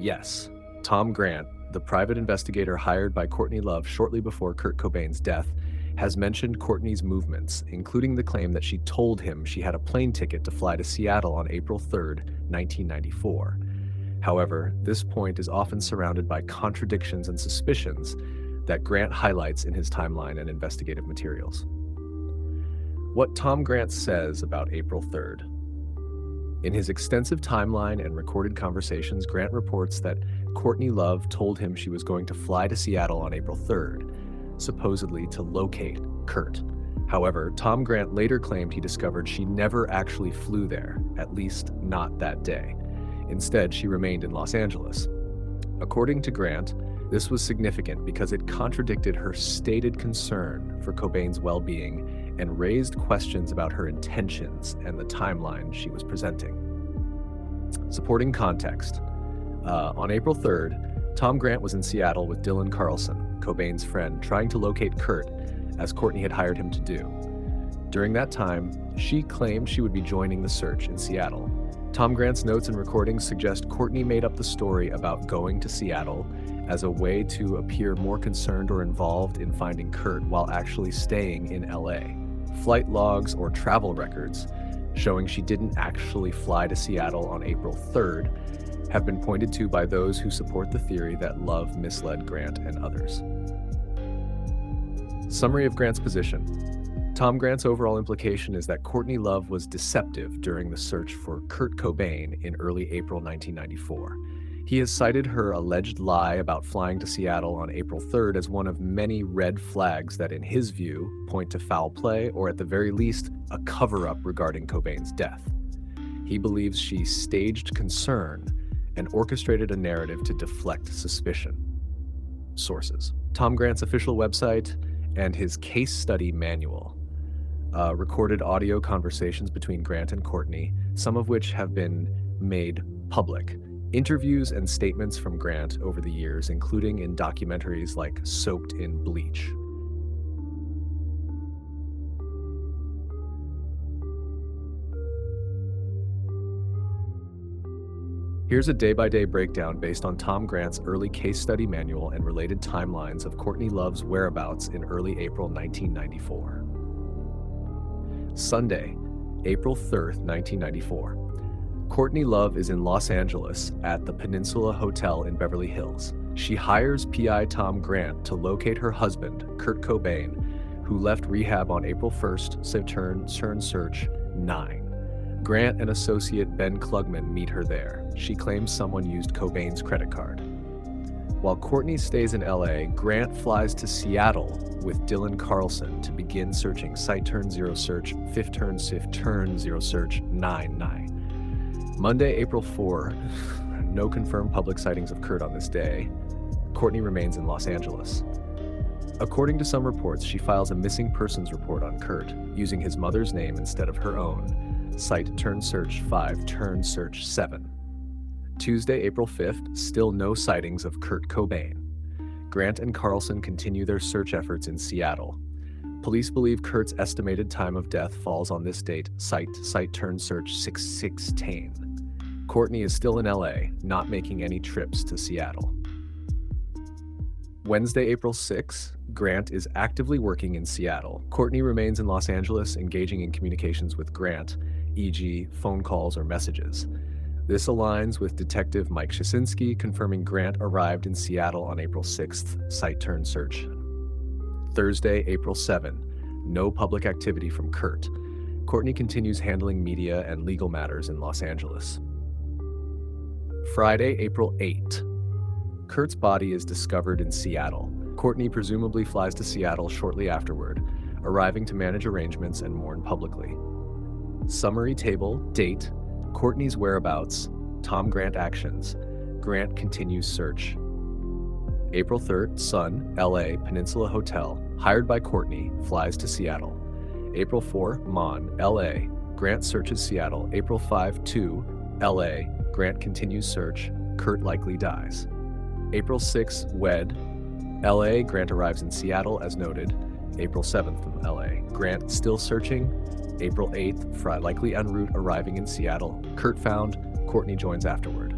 Yes, Tom Grant, the private investigator hired by Courtney Love shortly before Kurt Cobain's death, has mentioned Courtney's movements, including the claim that she told him she had a plane ticket to fly to Seattle on April 3rd, 1994. However, this point is often surrounded by contradictions and suspicions that Grant highlights in his timeline and investigative materials. What Tom Grant says about April 3rd. In his extensive timeline and recorded conversations, Grant reports that Courtney Love told him she was going to fly to Seattle on April 3rd, supposedly to locate Kurt. However, Tom Grant later claimed he discovered she never actually flew there, at least not that day. Instead, she remained in Los Angeles. According to Grant, this was significant because it contradicted her stated concern for Cobain's well-being and raised questions about her intentions and the timeline she was presenting. Supporting context. On April 3rd, Tom Grant was in Seattle with Dylan Carlson, Cobain's friend, trying to locate Kurt, as Courtney had hired him to do. During that time, she claimed she would be joining the search in Seattle. Tom Grant's notes and recordings suggest Courtney made up the story about going to Seattle as a way to appear more concerned or involved in finding Kurt while actually staying in LA. Flight logs or travel records showing she didn't actually fly to Seattle on April 3rd have been pointed to by those who support the theory that Love misled Grant and others. Summary of Grant's position. Tom Grant's overall implication is that Courtney Love was deceptive during the search for Kurt Cobain in early April 1994. He has cited her alleged lie about flying to Seattle on April 3rd as one of many red flags that, in his view, point to foul play or, at the very least, a cover-up regarding Cobain's death. He believes she staged concern and orchestrated a narrative to deflect suspicion. Sources: Tom Grant's official website and his case study manual. Recorded audio conversations between Grant and Courtney, some of which have been made public. Interviews and statements from Grant over the years, including in documentaries like Soaked in Bleach. Here's a day-by-day breakdown based on Tom Grant's early case study manual and related timelines of Courtney Love's whereabouts in early April 1994. Sunday, April 3rd, 1994. Courtney Love is in Los Angeles at the Peninsula Hotel in Beverly Hills. She hires PI Tom Grant to locate her husband, Kurt Cobain, who left rehab on April 1st, turn search 9. Grant and associate Ben Klugman meet her there. She claims someone used Cobain's credit card. While Courtney stays in LA, Grant flies to Seattle with Dylan Carlson to begin searching site turn 0 search 5th turn 0 search 9. Monday, April 4, no confirmed public sightings of Kurt on this day. Courtney remains in Los Angeles. According to some reports, she files a missing persons report on Kurt, using his mother's name instead of her own. Site turn search 5, turn search 7. Tuesday, April 5th, still no sightings of Kurt Cobain. Grant and Carlson continue their search efforts in Seattle. Police believe Kurt's estimated time of death falls on this date, site turn search 616. Courtney is still in LA, not making any trips to Seattle. Wednesday, April 6, Grant is actively working in Seattle. Courtney remains in Los Angeles, engaging in communications with Grant, e.g. phone calls or messages. This aligns with Detective Mike Shasinski confirming Grant arrived in Seattle on April 6th, site turn search. Thursday, April 7, no public activity from Kurt. Courtney continues handling media and legal matters in Los Angeles. Friday, April 8. Kurt's body is discovered in Seattle. Courtney presumably flies to Seattle shortly afterward, arriving to manage arrangements and mourn publicly. Summary table, date, Courtney's whereabouts, Tom Grant actions, Grant continues search. April 3rd, Sun, LA, Peninsula Hotel, hired by Courtney, flies to Seattle. April 4, Mon, LA, Grant searches Seattle. April 5, 2, LA, Grant continues search, Kurt likely dies. April 6, Wed, LA, Grant arrives in Seattle as noted. April 7th from LA, Grant still searching. April 8th, likely en route arriving in Seattle, Kurt found, Courtney joins afterward.